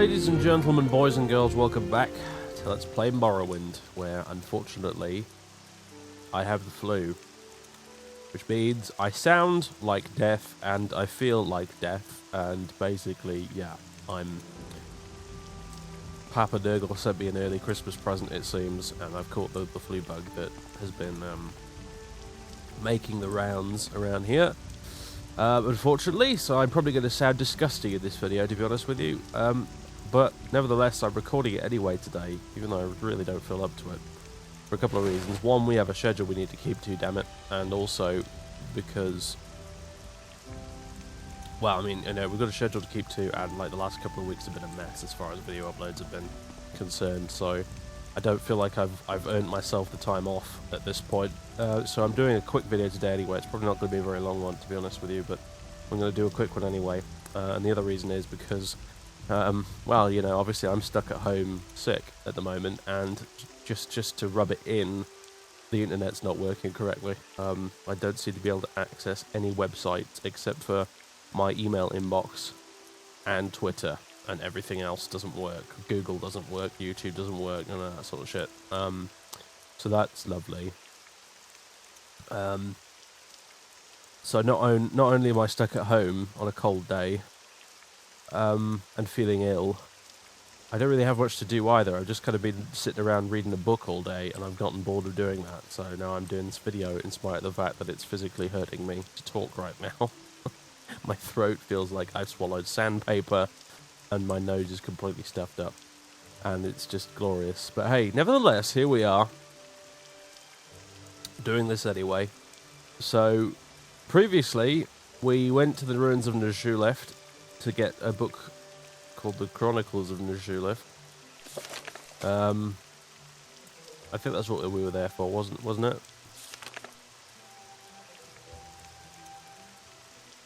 ladies and gentlemen, boys and girls, welcome back to Let's Play Morrowind, where, unfortunately, I have the flu. Which means I sound like death, and I feel like death, and basically, yeah, I'm... Papa Nurgle sent me an early Christmas present, it seems, and I've caught the flu bug that has been making the rounds around here. Unfortunately, so I'm probably going to sound disgusting in this video, to be honest with you. But nevertheless, I'm recording it anyway today, even though I really don't feel up to it. For a couple of reasons. One, we have a schedule we need to keep to, damn it. And also, because... Well, I mean, you know, we've got a schedule to keep to, and like the last couple of weeks have been a mess as far as video uploads have been concerned, so... I don't feel like I've earned myself the time off at this point. So I'm doing a quick video today anyway. It's probably not going to be a very long one, to be honest with you, but I'm going to do a quick one anyway. And the other reason is because, well, you know, obviously I'm stuck at home sick at the moment, and just to rub it in, the internet's not working correctly. I don't seem to be able to access any websites except for my email inbox and Twitter. And everything else doesn't work. Google doesn't work, YouTube doesn't work, and that sort of shit. So that's lovely. So not only am I stuck at home on a cold day, and feeling ill, I don't really have much to do either. I've just kind of been sitting around reading a book all day, and I've gotten bored of doing that. So now I'm doing this video in spite of the fact that it's physically hurting me to talk right now. My throat feels like I've swallowed sandpaper, and my nose is completely stuffed up, and it's just glorious. But hey, nevertheless, here we are, doing this anyway. So, previously, we went to the ruins of Ner'zhuleft to get a book called The Chronicles of Ner'zhuleft. I think that's what we were there for, wasn't it?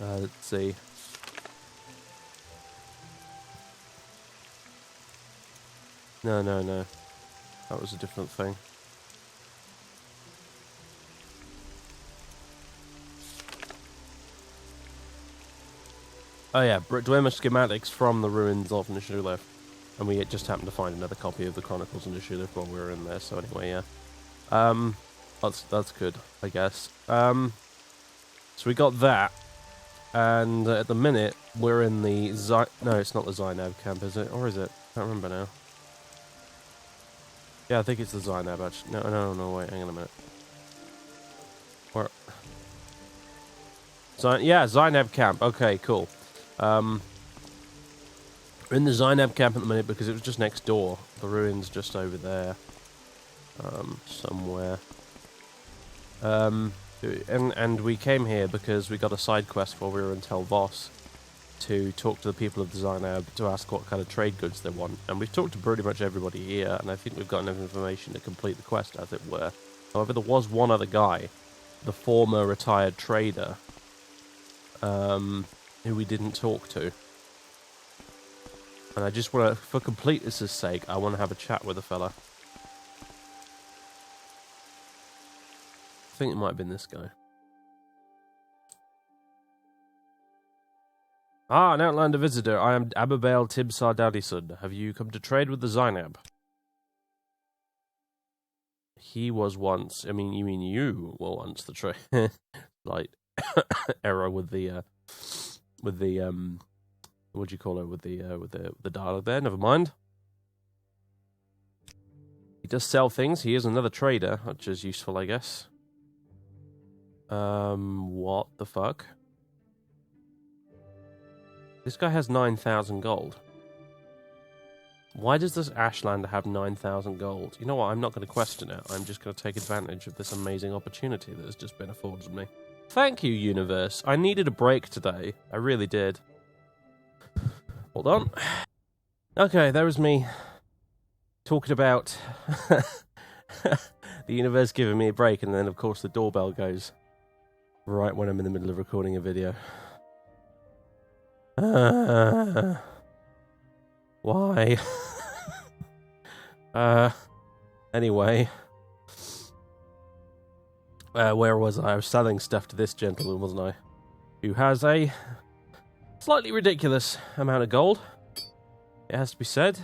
Let's see. No. That was a different thing. Oh yeah, Dwemer schematics from the ruins of Ner'zhuleft. And we just happened to find another copy of the Chronicles of Ner'zhuleft while we were in there, so anyway, yeah. That's good, I guess. So we got that. And at the minute, we're in the no, it's not the Zainab camp, is it? Or is it? I can't remember now. Yeah, I think it's the Zainab, actually. No, wait, hang on a minute. Where? Yeah, Zainab camp. Okay, cool. We're in the Zainab camp at the minute because it was just next door. The ruins just over there. Somewhere. And we came here because we got a side quest while we were in Tel Vos to talk to the people of the Zainab to ask what kind of trade goods they want. And we've talked to pretty much everybody here, and I think we've got enough information to complete the quest, as it were. However, there was one other guy, the former retired trader, who we didn't talk to. And I just want to, for completeness' sake, I want to have a chat with the fella. I think it might have been this guy. Ah, an Outlander visitor. I am Abibail Tibsar Dadison. Have you come to trade with the Zainab? He was once... I mean, you were once the trade... like, error with the, what do you call it? With the dialogue there. Never mind. He does sell things. He is another trader, which is useful, I guess. What the fuck? This guy has 9,000 gold. Why does this Ashlander have 9,000 gold? You know what? I'm not going to question it. I'm just going to take advantage of this amazing opportunity that has just been afforded me. Thank you, universe. I needed a break today. I really did. Hold on. Okay, there was me talking about the universe giving me a break, and then, of course, the doorbell goes right when I'm in the middle of recording a video. Why? Anyway. Where was I? I was selling stuff to this gentleman, wasn't I? Who has a slightly ridiculous amount of gold. It has to be said.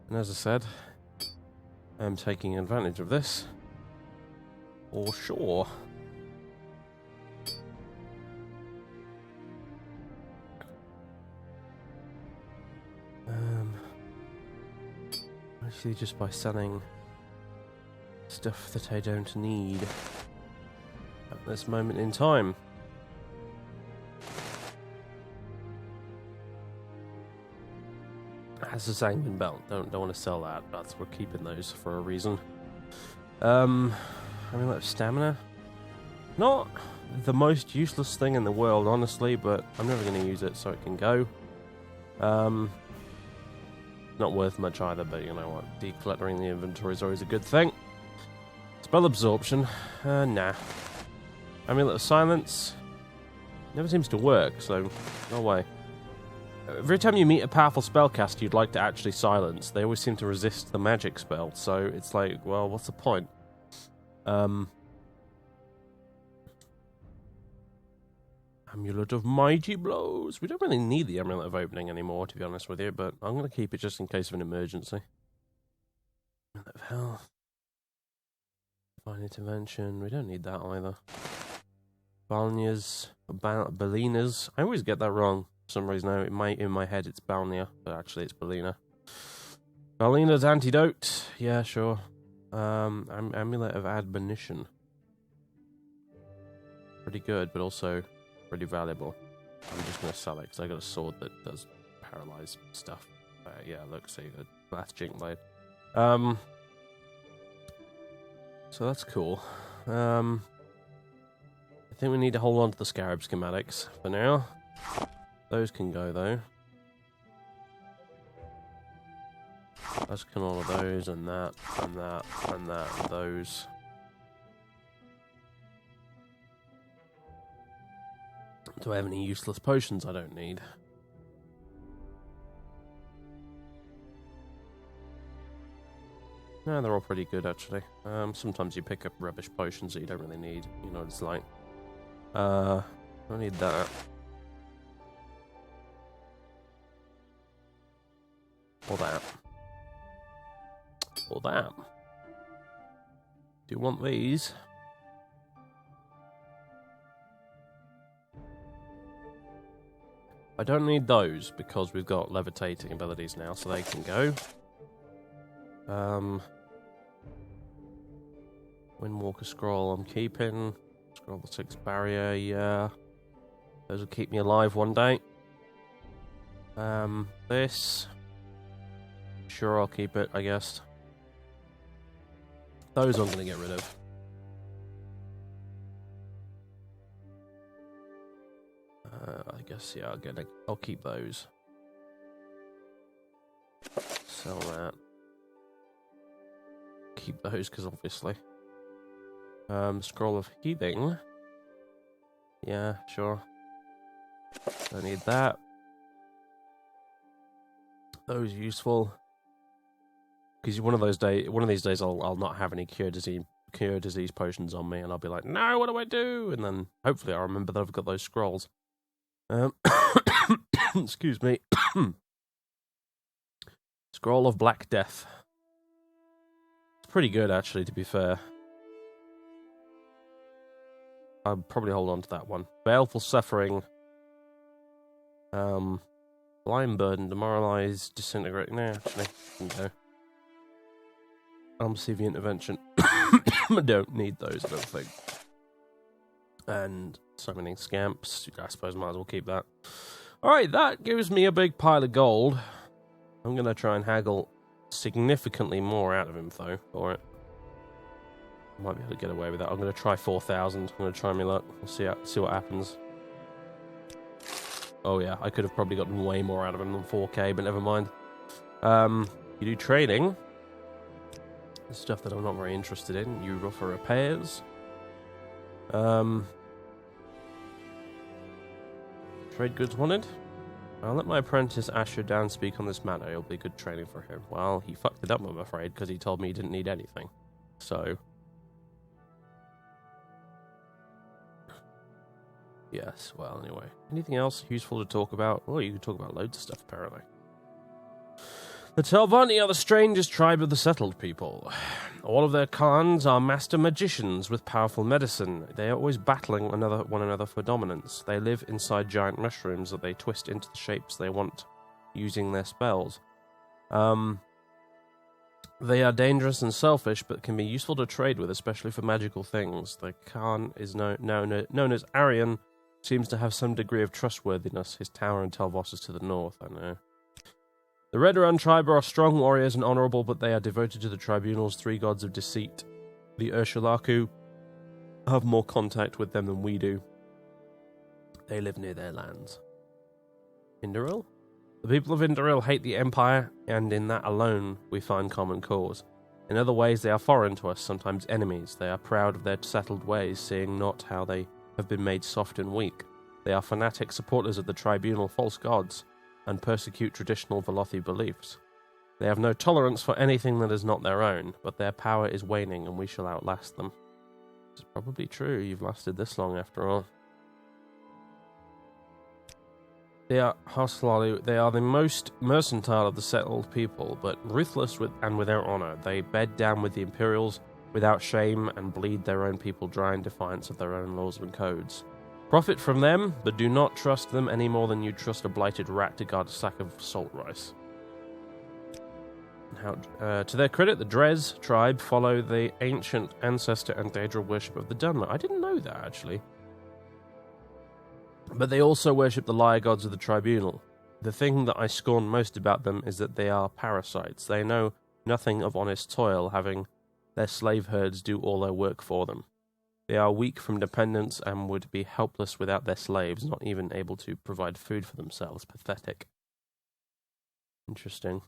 And as I said, I'm taking advantage of this. For sure. Actually, just by selling stuff that I don't need at this moment in time. That's a Sanguine Belt. Don't want to sell that. We're keeping those for a reason. I mean, like stamina. Not the most useless thing in the world, honestly, but I'm never going to use it, so it can go. Not worth much either, but you know what? Decluttering the inventory is always a good thing. Spell absorption. Nah. Amulet of Silence. Never seems to work, so no way. Every time you meet a powerful spellcaster you'd like to actually silence, they always seem to resist the magic spell, so it's like, well, what's the point? Amulet of Mighty Blows. We don't really need the Amulet of Opening anymore, to be honest with you, but I'm going to keep it just in case of an emergency. Amulet of Health. Divine Intervention. We don't need that either. Balnias. Balinas. I always get that wrong for some reason. In my head it's Balnia, but actually it's Balina. Balina's Antidote. Yeah, sure. Amulet of Admonition. Pretty good, but also pretty valuable. I'm just going to sell it because I got a sword that does paralyze stuff. Yeah, look, see, the last Jink Blade. So that's cool. I think we need to hold on to the Scarab schematics for now. Those can go, though. Let's can all of those, and that, and that, and that, and those. Do I have any useless potions I don't need? No, they're all pretty good, actually. Sometimes you pick up rubbish potions that you don't really need. You know what it's like. I don't need that. Or that. Or that. Do you want these? I don't need those because we've got levitating abilities now, so they can go. Windwalker Scroll I'm keeping. Scroll the 6 barrier, yeah. Those will keep me alive one day. This. Sure, I'll keep it, I guess. Those I'm going to get rid of. I guess, yeah, I'll keep those. Sell that. Keep those, because obviously. Scroll of Healing. Yeah, sure. Don't need that. Those useful. Because one of these days I'll not have any cure disease potions on me, and I'll be like, no, what do I do? And then hopefully I'll remember that I've got those scrolls. Excuse me. Scroll of Black Death. It's pretty good, actually, to be fair. I'll probably hold on to that one. Baleful Suffering. Blind Burden, Demoralize, Disintegrate. No, actually, can go. Almsivy Intervention. I don't need those, I don't think. And Summoning Scamps. I suppose I might as well keep that. Alright, that gives me a big pile of gold. I'm going to try and haggle significantly more out of him, though, for it. I might be able to get away with that. I'm going to try 4,000. I'm going to try my luck. We'll see what happens. Oh, yeah, I could have probably gotten way more out of him than 4k, but never mind. You do trading. Stuff that I'm not very interested in. You offer repairs. Trade goods wanted. I'll let my apprentice Ashlander speak on this matter. It'll be good training for him. Well, he fucked it up, I'm afraid, because he told me he didn't need anything. So... yes, well, anyway. Anything else useful to talk about? Oh, you can talk about loads of stuff, apparently. The Telvanni are the strangest tribe of the settled people. All of their khans are master magicians with powerful medicine. They are always battling one another for dominance. They live inside giant mushrooms that they twist into the shapes they want using their spells. They are dangerous and selfish, but can be useful to trade with, especially for magical things. The Khan is known as Arian, seems to have some degree of trustworthiness. His tower in Tel Vos is to the north, I know. The Redoran tribe are strong warriors and honourable, but they are devoted to the Tribunal's three gods of deceit. The Urshulaku have more contact with them than we do. They live near their lands. Indoril? The people of Indoril hate the Empire, and in that alone we find common cause. In other ways they are foreign to us, sometimes enemies. They are proud of their settled ways, seeing not how they have been made soft and weak. They are fanatic supporters of the Tribunal false gods, and persecute traditional Velothi beliefs. They have no tolerance for anything that is not their own, but their power is waning, and we shall outlast them. It's probably true, you've lasted this long after all. They are the most mercantile of the settled people, but ruthless and without honour. They bed down with the Imperials without shame and bleed their own people dry in defiance of their own laws and codes. Profit from them, but do not trust them any more than you trust a blighted rat to guard a sack of salt rice. To their credit, the Drez tribe follow the ancient ancestor and Daedra worship of the Dunmer. I didn't know that, actually. But they also worship the liar gods of the Tribunal. The thing that I scorn most about them is that they are parasites. They know nothing of honest toil, having their slave herds do all their work for them. They are weak from dependence and would be helpless without their slaves, not even able to provide food for themselves. Pathetic. Interesting.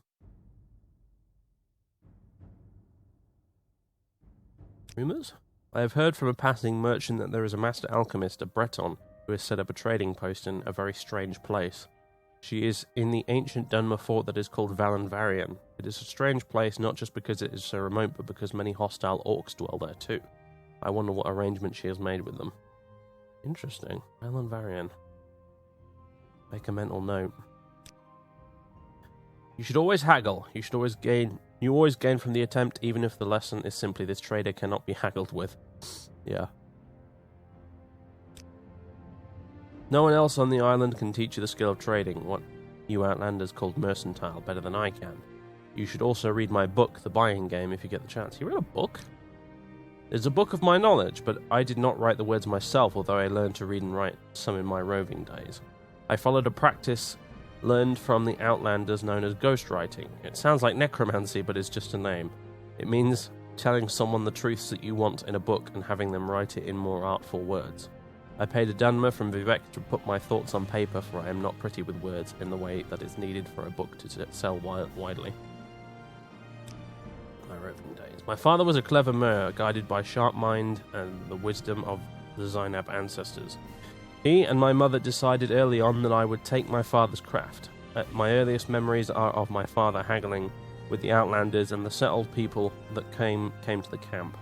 Rumours? I have heard from a passing merchant that there is a master alchemist, a Breton, who has set up a trading post in a very strange place. She is in the ancient Dunmer fort that is called Valenvarian. It is a strange place not just because it is so remote, but because many hostile orcs dwell there too. I wonder what arrangement she has made with them. Interesting. Valenvarian. Make a mental note. You should always haggle. You always gain from the attempt, even if the lesson is simply this trader cannot be haggled with. Yeah. No one else on the island can teach you the skill of trading, what you Outlanders called mercantile, better than I can. You should also read my book, The Buying Game, if you get the chance. You read a book? It's a book of my knowledge, but I did not write the words myself, although I learned to read and write some in my roving days. I followed a practice learned from the Outlanders known as ghostwriting. It sounds like necromancy, but it's just a name. It means telling someone the truths that you want in a book and having them write it in more artful words. I paid a Dunmer from Vivek to put my thoughts on paper, for I am not pretty with words in the way that is needed for a book to sell widely. My roving days. My father was a clever Mer, guided by sharp mind and the wisdom of the Zainab ancestors. He and my mother decided early on that I would take my father's craft. My earliest memories are of my father haggling with the Outlanders and the settled people that came to the camp.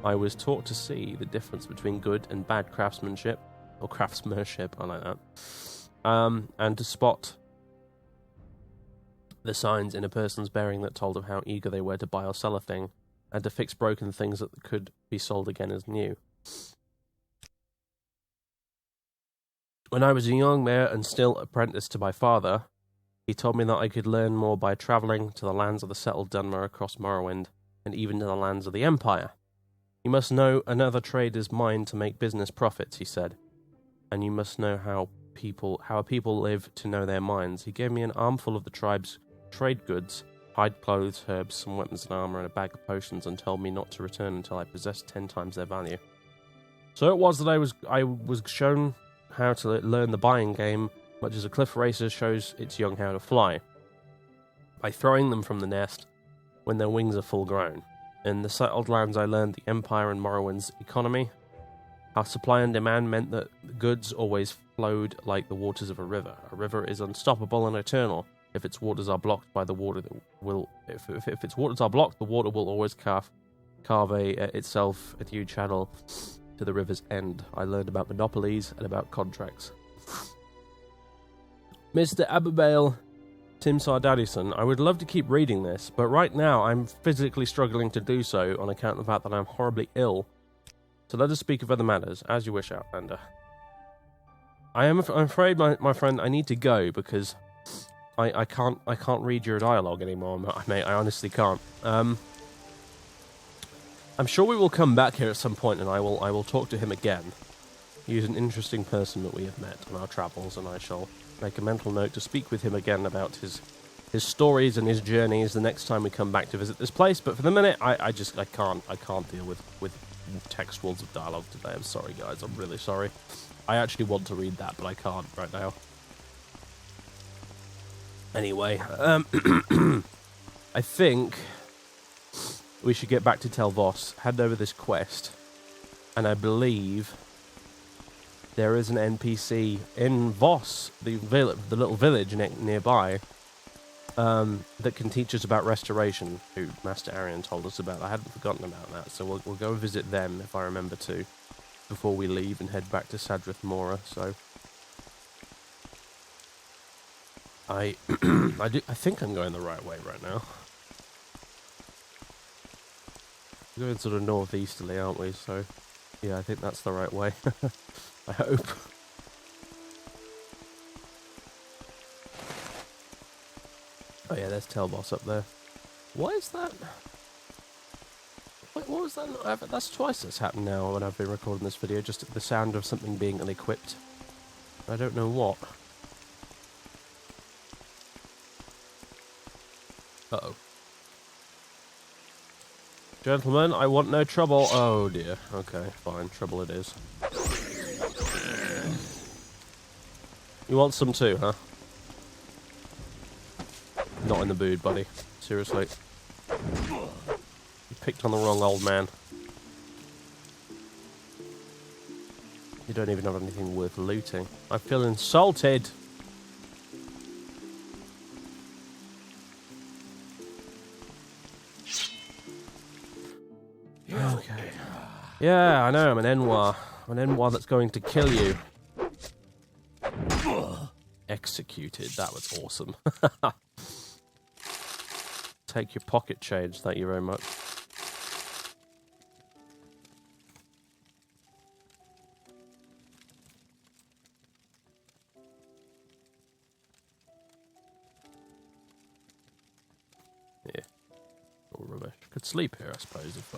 I was taught to see the difference between good and bad craftsmanship, or craftsmanship, I like that, and to spot the signs in a person's bearing that told of how eager they were to buy or sell a thing, and to fix broken things that could be sold again as new. When I was a young mare and still apprenticed to my father, he told me that I could learn more by travelling to the lands of the settled Dunmer across Morrowind, and even to the lands of the Empire. You must know another trader's mind to make business profits, he said. And you must know how a people live to know their minds. He gave me an armful of the tribe's trade goods, hide clothes, herbs, some weapons and armour, and a bag of potions, and told me not to return until I possessed 10 times their value. So it was that I was shown how to learn the buying game, much as a cliff racer shows its young how to fly, by throwing them from the nest when their wings are full grown. In the settled lands I learned the Empire and Morrowind's economy. How supply and demand meant that goods always flowed like the waters of a river. A river is unstoppable and eternal. If its waters are blocked by the water, if its waters are blocked, the water will always carve itself a huge channel to the river's end. I learned about monopolies and about contracts. Mr. Abigail Tim Sardadison, I would love to keep reading this, but right now I'm physically struggling to do so on account of the fact that I'm horribly ill. So let us speak of other matters, as you wish, Outlander. I'm afraid, my friend, I need to go because I can't read your dialogue anymore, mate. I honestly can't. I'm sure we will come back here at some point, and I will talk to him again. He is an interesting person that we have met on our travels, and I shall make a mental note to speak with him again about his stories and his journeys the next time we come back to visit this place. But for the minute, I can't deal with textuals of dialogue today. I'm sorry, guys. I'm really sorry. I actually want to read that, but I can't right now. Anyway, I think we should get back to Tel Vos, head over this quest, and I believe there is an NPC in Vos, the little village nearby, that can teach us about restoration, who Master Arian told us about. I hadn't forgotten about that, so we'll go visit them, if I remember to, before we leave and head back to Sadrit Mora, so... I think I'm going the right way right now. We're going sort of northeasterly, aren't we? So, yeah, I think that's the right way. I hope. Oh yeah, there's Tel Vos up there. What is that? Wait, what was that? That's twice that's happened now when I've been recording this video. Just the sound of something being unequipped. I don't know what. Uh-oh. Gentlemen, I want no trouble. Oh dear. Okay, fine. Trouble it is. You want some too, huh? Not in the mood, buddy. Seriously. You picked on the wrong old man. You don't even have anything worth looting. I feel insulted. Okay. Yeah, I know, I'm an Enwar. I'm an Enwar that's going to kill you. Executed. That was awesome. Take your pocket change, thank you very much. Yeah. All rubbish. Could sleep here, I suppose, if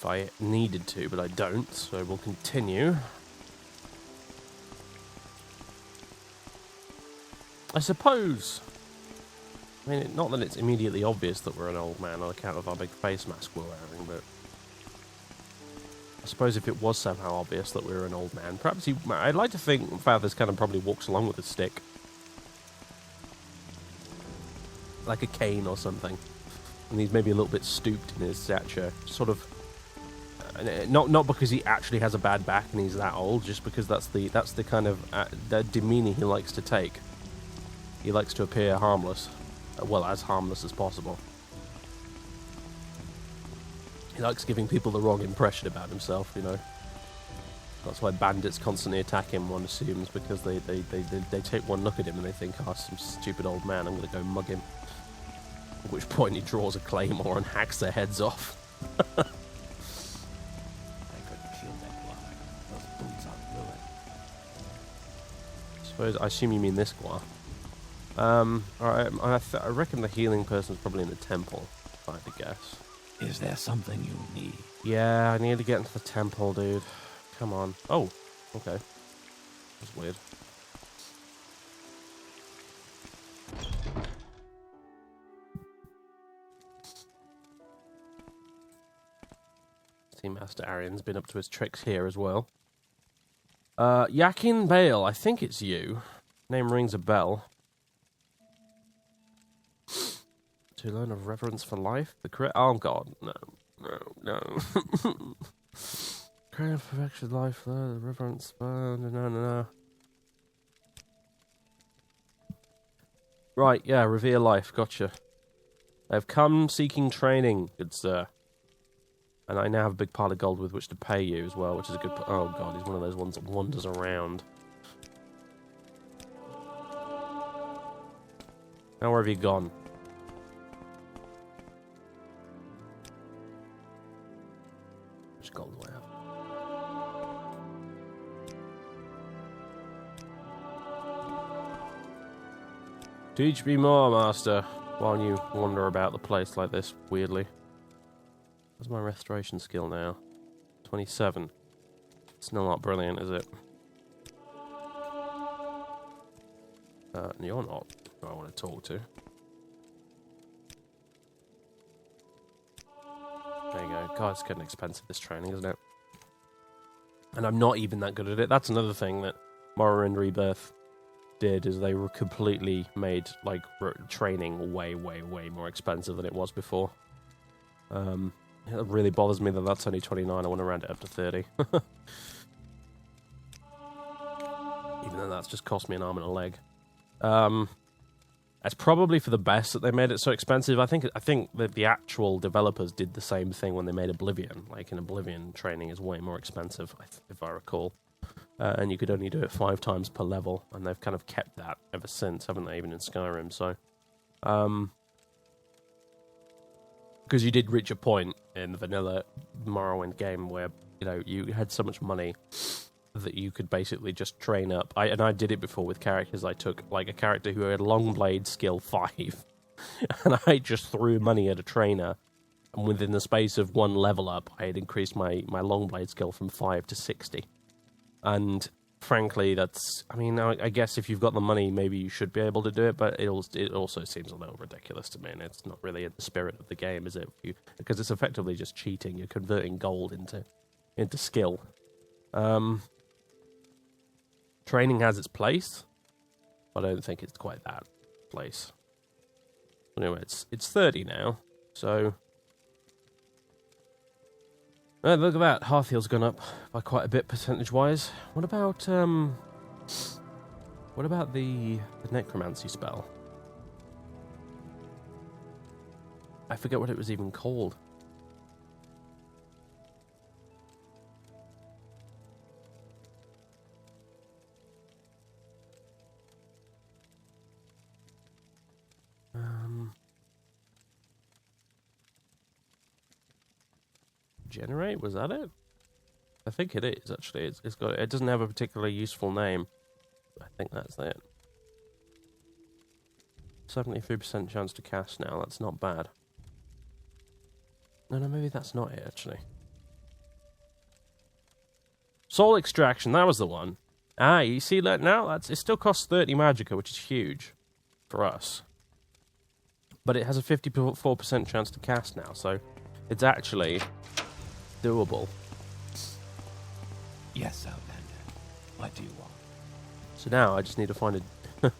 I needed to, but I don't, so we'll continue. I suppose... I mean, not that it's immediately obvious that we're an old man on account of our big face mask we're wearing, but... I suppose if it was somehow obvious that we were an old man, perhaps he... I'd like to think Fathers kind of probably walks along with a stick. Like a cane or something. And he's maybe a little bit stooped in his stature. Sort of... Not because he actually has a bad back and he's that old, just because that's the kind of the demeanour he likes to take. He likes to appear harmless. Well, as harmless as possible. He likes giving people the wrong impression about himself, you know. That's why bandits constantly attack him, one assumes, because they take one look at him and they think, oh, some stupid old man, I'm going to go mug him. At which point he draws a claymore and hacks their heads off. I assume you mean this guar. Alright, I reckon the healing person's probably in the temple, if I had to guess. Is there something you need? Yeah, I need to get into the temple, dude. Come on. Oh, okay. That's weird. See, Master Arian's been up to his tricks here as well. Yakin Bale, I think it's you. Name rings a bell. To learn of reverence for life? The correct... Oh, God. No. Creative perfection, life, the reverence... No. Right, yeah, revere life. Gotcha. I have come seeking training, good sir. And I now have a big pile of gold with which to pay you as well, which is a good... Oh, God, he's one of those ones that wanders around. Now where have you gone? Which gold do I have? Teach me more, master, while you wander about the place like this, weirdly. What's my restoration skill now? 27. Still not brilliant, is it? You're not who I want to talk to. There you go. God, it's getting expensive, this training, isn't it? And I'm not even that good at it. That's another thing that Morrowind Rebirth did, is they were completely made, like, training way, way, way more expensive than it was before. It really bothers me that that's only 29. I want to round it up to 30. Even though that's just cost me an arm and a leg. It's probably for the best that they made it so expensive. I think that the actual developers did the same thing when they made Oblivion. Like, in Oblivion, training is way more expensive, if I recall. And you could only do it 5 times per level, and they've kind of kept that ever since, haven't they, even in Skyrim, so... Because you did reach a point in the vanilla Morrowind game where, you know, you had so much money that you could basically just train up. I did it before with characters. I took, like, a character who had Longblade skill 5, and I just threw money at a trainer, and within the space of 1 level up, I had increased my Longblade skill from 5 to 60. And frankly, that's... I mean, I guess if you've got the money, maybe you should be able to do it, but it also seems a little ridiculous to me, and it's not really in the spirit of the game, is it? Because it's effectively just cheating. You're converting gold into skill. Training has its place, but I don't think it's quite that place. Anyway, it's 30 now, so... look at that, Hearthheal's gone up by quite a bit percentage-wise. What about the necromancy spell? I forget what it was even called. Generate, was that it? I think it is, actually. It doesn't have a particularly useful name. I think that's it. 73% chance to cast now, that's not bad. No, maybe that's not it, actually. Soul Extraction, that was the one. Ah, you see that now? It still costs 30 magicka, which is huge for us. But it has a 54% chance to cast now, so it's actually doable. Yes, Outlander. What do you want? So now I just need to find a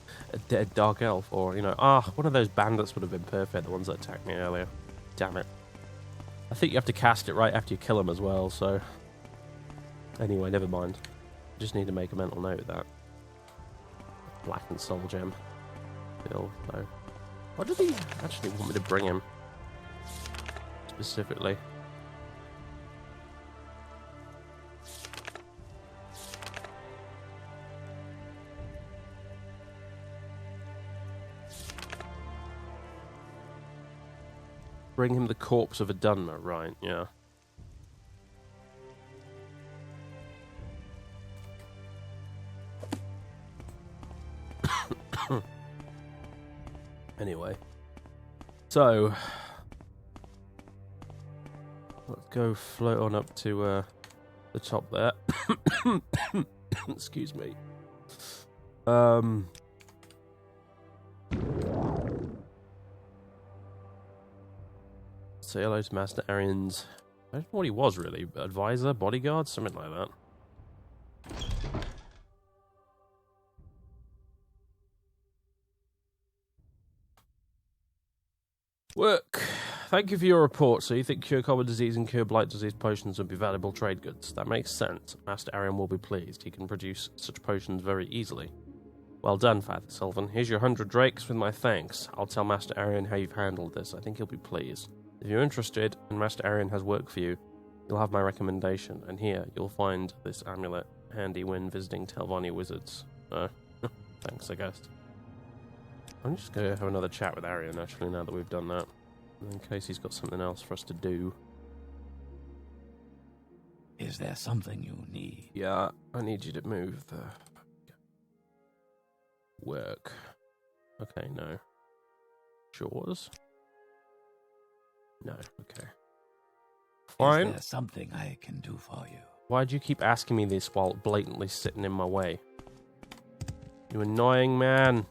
dead dark elf, or, you know, one of those bandits would have been perfect, the ones that attacked me earlier. Damn it. I think you have to cast it right after you kill him as well, so... Anyway, never mind. I just need to make a mental note of that. Blackened soul gem. Bill, though. Why did he actually want me to bring him? Specifically. Bring him the corpse of a Dunmer, right, yeah. Anyway. So. Let's go float on up to the top there. Excuse me. Say hello to Master Arian's... I don't know what he was, really. Advisor? Bodyguard? Something like that. Work. Thank you for your report. So you think cure common disease and cure blight disease potions would be valuable trade goods? That makes sense. Master Arian will be pleased. He can produce such potions very easily. Well done, Father Sylvan. Here's your 100 drakes with my thanks. I'll tell Master Arian how you've handled this. I think he'll be pleased. If you're interested and Master Arian has work for you, you'll have my recommendation. And here, you'll find this amulet handy when visiting Tel Vos wizards. Thanks, I guess. I'm just going to have another chat with Arian, actually, now that we've done that. In case he's got something else for us to do. Is there something you need? Yeah, I need you to move the... work. Okay, no. Chores? No, okay. Fine. Is there something I can do for you? Why do you keep asking me this while blatantly sitting in my way? You annoying man.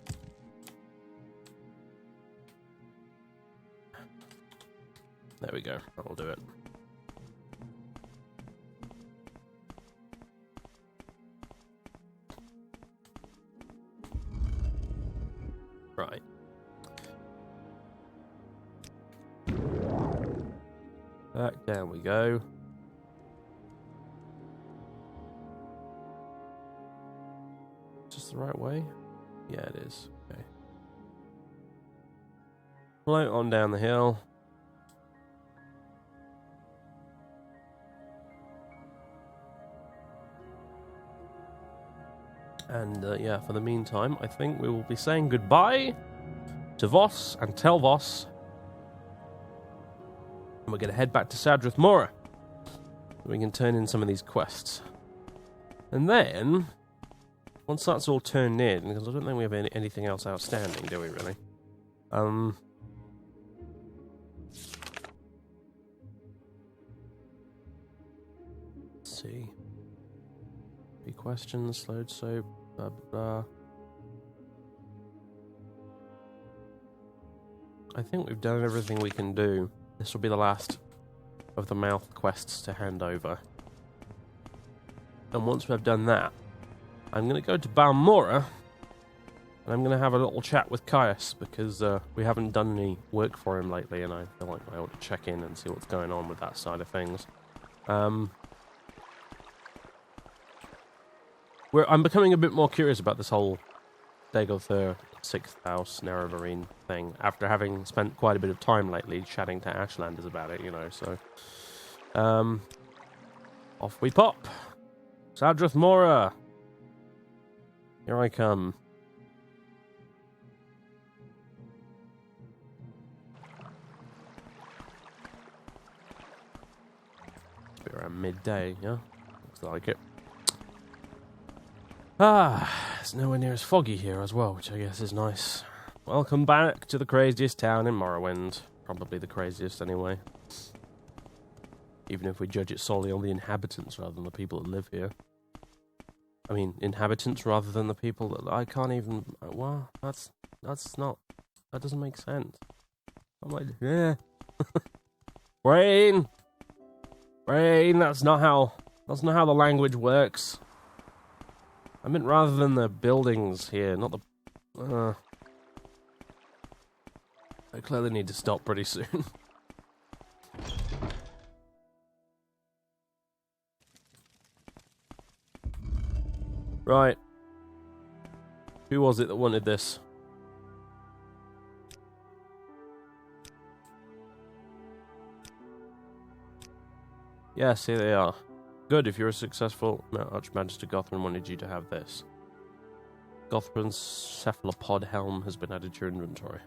There we go. That'll do it. Right. Back down we go. Is this the right way? Yeah, it is. Okay. Float on down the hill. And yeah, for the meantime, I think we will be saying goodbye to Vos and Tel Vos. And we're going to head back to Sadrit Mora. We can turn in some of these quests. And then, once that's all turned in, because I don't think we have anything else outstanding, do we really? Let's see. Few questions, load soap, blah blah blah. I think we've done everything we can do. This will be the last of the mouth quests to hand over. And once we've done that, I'm going to go to Mora, and I'm going to have a little chat with Caius, because we haven't done any work for him lately, and I feel like I ought to check in and see what's going on with that side of things. I'm becoming a bit more curious about this whole Dagothur 6th House Nerevarine thing, after having spent quite a bit of time lately chatting to Ashlanders about it, you know, so... off we pop! Sadrit Mora! Here I come. Be around midday, yeah? Looks like it. It's nowhere near as foggy here as well, which I guess is nice. Welcome back to the craziest town in Morrowind. Probably the craziest anyway. Even if we judge it solely on the inhabitants rather than the people that live here. I mean, inhabitants rather than the people that... I can't even... Well, that's not... That doesn't make sense. I'm like, yeah. Brain! Brain, that's not how the language works. I meant rather than the buildings here, not the... I clearly need to stop pretty soon. Right. Who was it that wanted this? Yes, here they are. Good, if you're a successful Archmagister Gothran wanted you to have this. Gothran's cephalopod helm has been added to your inventory.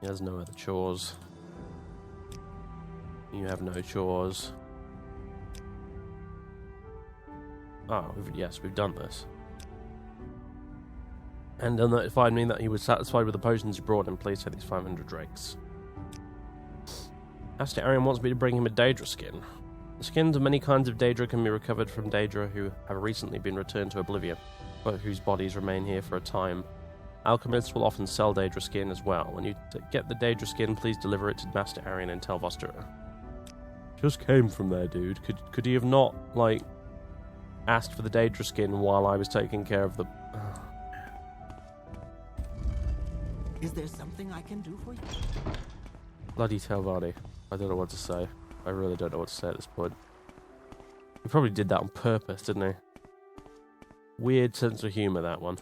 He has no other chores. You have no chores. Oh, yes, we've done this. And notified me that he was satisfied with the potions you brought him. Please take these 500 drakes. Master Arian wants me to bring him a Daedra skin. The skins of many kinds of Daedra can be recovered from Daedra who have recently been returned to Oblivion, but whose bodies remain here for a time. Alchemists will often sell Daedra skin as well. When you get the Daedra skin, please deliver it to Master Arian in Tel Vos. Just came from there, dude. Could he have not, like, asked for the Daedra skin while I was taking care of the... Is there something I can do for you? Bloody Telvani. I don't know what to say. I really don't know what to say at this point. He probably did that on purpose, didn't he? Weird sense of humour, that one.